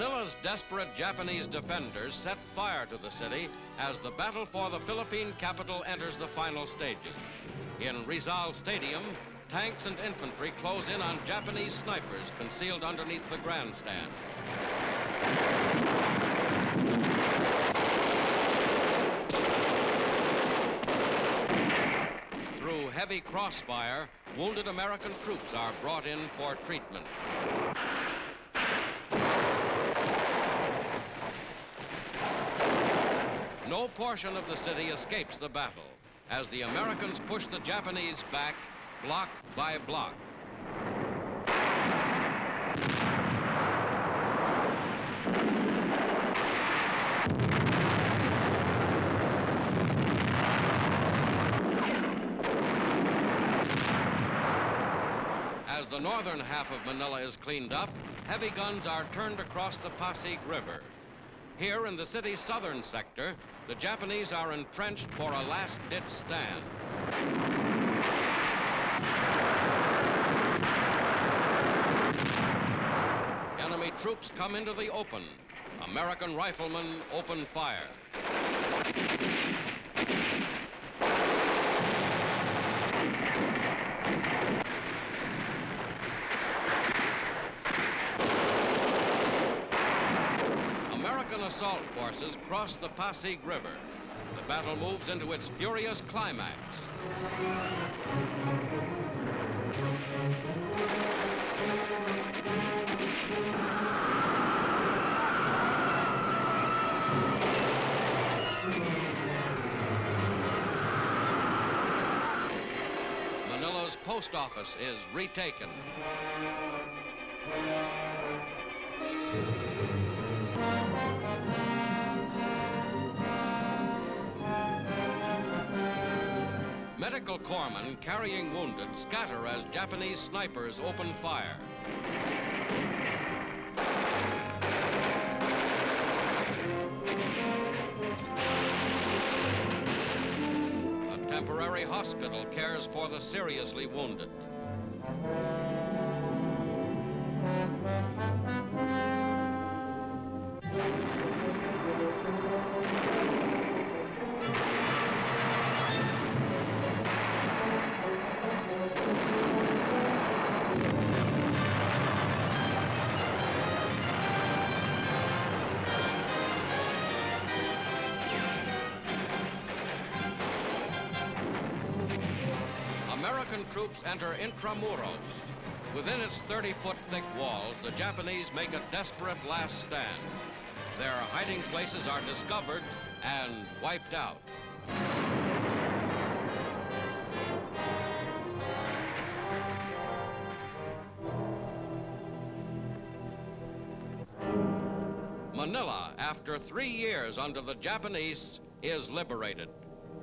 Manila's desperate Japanese defenders set fire to the city as the battle for the Philippine capital enters the final stages. In Rizal Stadium, tanks and infantry close in on Japanese snipers concealed underneath the grandstand. Through heavy crossfire, wounded American troops are brought in for treatment. No portion of the city escapes the battle as the Americans push the Japanese back block by block. As the northern half of Manila is cleaned up, heavy guns are turned across the Pasig River. Here in the city's southern sector, the Japanese are entrenched for a last-ditch stand. Enemy troops come into the open. American riflemen open fire. American assault forces cross the Pasig River. The battle moves into its furious climax. Manila's post office is retaken. Medical corpsmen carrying wounded scatter as Japanese snipers open fire. A temporary hospital cares for the seriously wounded. American troops enter Intramuros. Within its 30-foot thick walls, the Japanese make a desperate last stand. Their hiding places are discovered and wiped out. Manila, after 3 years under the Japanese, is liberated.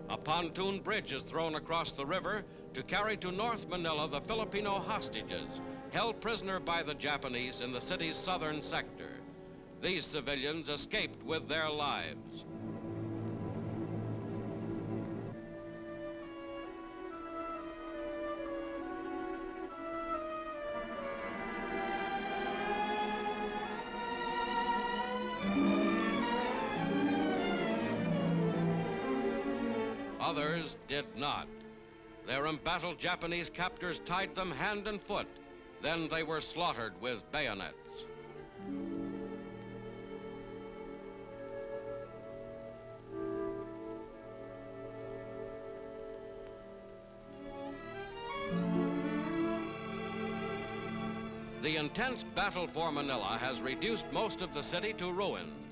A pontoon bridge is thrown across the river to carry to North Manila the Filipino hostages held prisoner by the Japanese in the city's southern sector. These civilians escaped with their lives. Others did not. Their embattled Japanese captors tied them hand and foot. Then they were slaughtered with bayonets. The intense battle for Manila has reduced most of the city to ruins.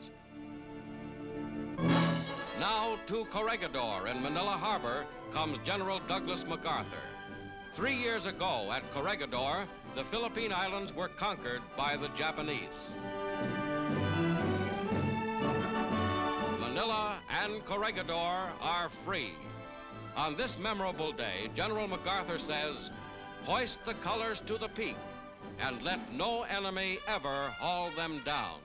Now to Corregidor in Manila Harbor comes General Douglas MacArthur. 3 years ago at Corregidor, the Philippine Islands were conquered by the Japanese. Manila and Corregidor are free. On this memorable day, General MacArthur says, "Hoist the colors to the peak and let no enemy ever haul them down."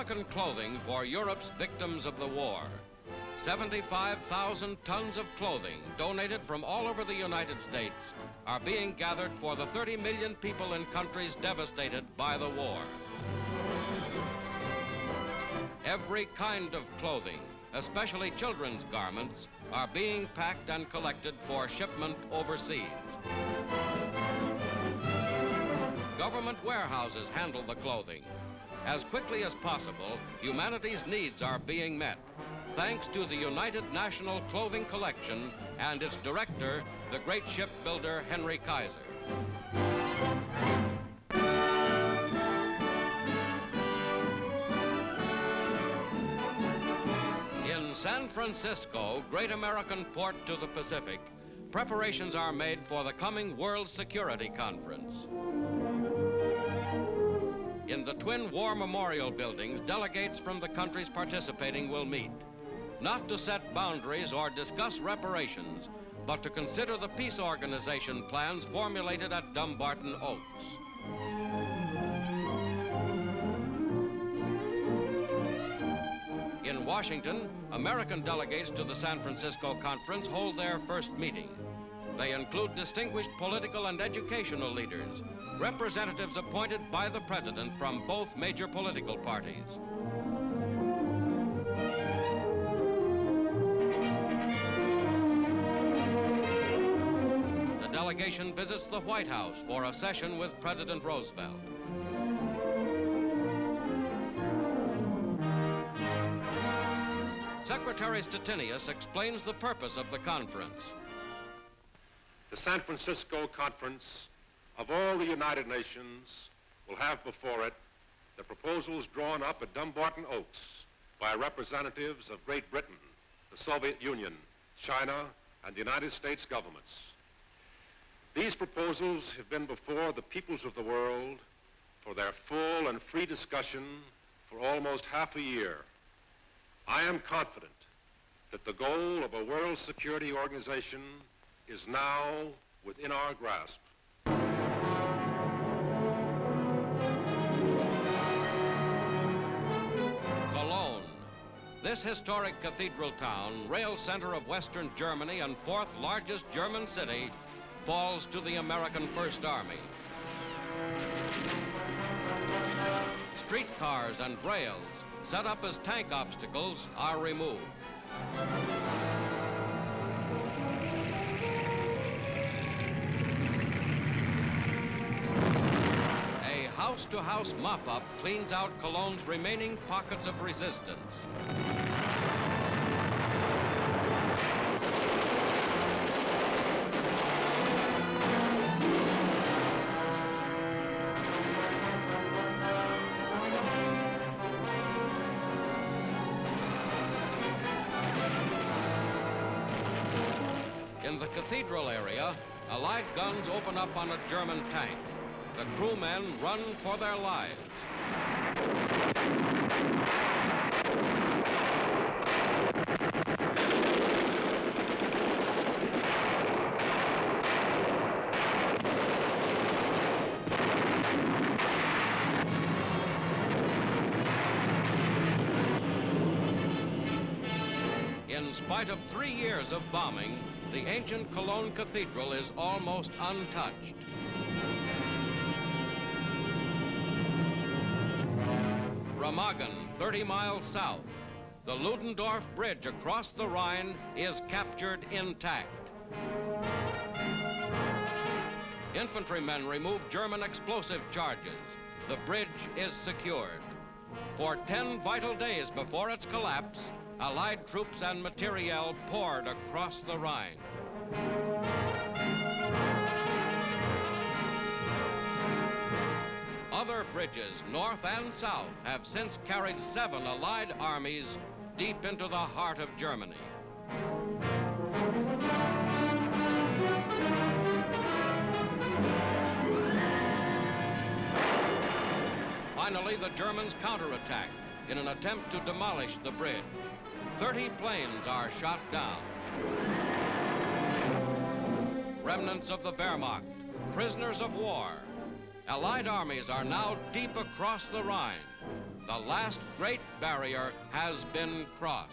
American clothing for Europe's victims of the war. 75,000 tons of clothing donated from all over the United States are being gathered for the 30 million people in countries devastated by the war. Every kind of clothing, especially children's garments, are being packed and collected for shipment overseas. Government warehouses handle the clothing. As quickly as possible, humanity's needs are being met, thanks to the United National Clothing Collection and its director, the great shipbuilder Henry Kaiser. In San Francisco, great American port to the Pacific, preparations are made for the coming World Security Conference. In the twin War Memorial buildings, delegates from the countries participating will meet, not to set boundaries or discuss reparations, but to consider the peace organization plans formulated at Dumbarton Oaks. In Washington, American delegates to the San Francisco Conference hold their first meeting. They include distinguished political and educational leaders, representatives appointed by the President from both major political parties. The delegation visits the White House for a session with President Roosevelt. Secretary Stettinius explains the purpose of the conference. The San Francisco Conference of all the United Nations will have before it the proposals drawn up at Dumbarton Oaks by representatives of Great Britain, the Soviet Union, China, and the United States governments. These proposals have been before the peoples of the world for their full and free discussion for almost half a year. I am confident that the goal of a World Security Organization is now within our grasp. Cologne. This historic cathedral town, rail center of Western Germany and fourth largest German city, falls to the American First Army. Streetcars and rails, set up as tank obstacles, are removed. A house-to-house mop-up cleans out Cologne's remaining pockets of resistance. In the cathedral area, Allied guns open up on a German tank. The crewmen run for their lives. In spite of 3 years of bombing, the ancient Cologne Cathedral is almost untouched. Remagen, 30 miles south. The Ludendorff Bridge across the Rhine is captured intact. Infantrymen remove German explosive charges. The bridge is secured. For 10 vital days before its collapse, Allied troops and materiel poured across the Rhine. Other bridges, north and south, have since carried 7 Allied armies deep into the heart of Germany. Finally, the Germans counterattack in an attempt to demolish the bridge. 30 planes are shot down. Remnants of the Wehrmacht, prisoners of war. Allied armies are now deep across the Rhine. The last great barrier has been crossed.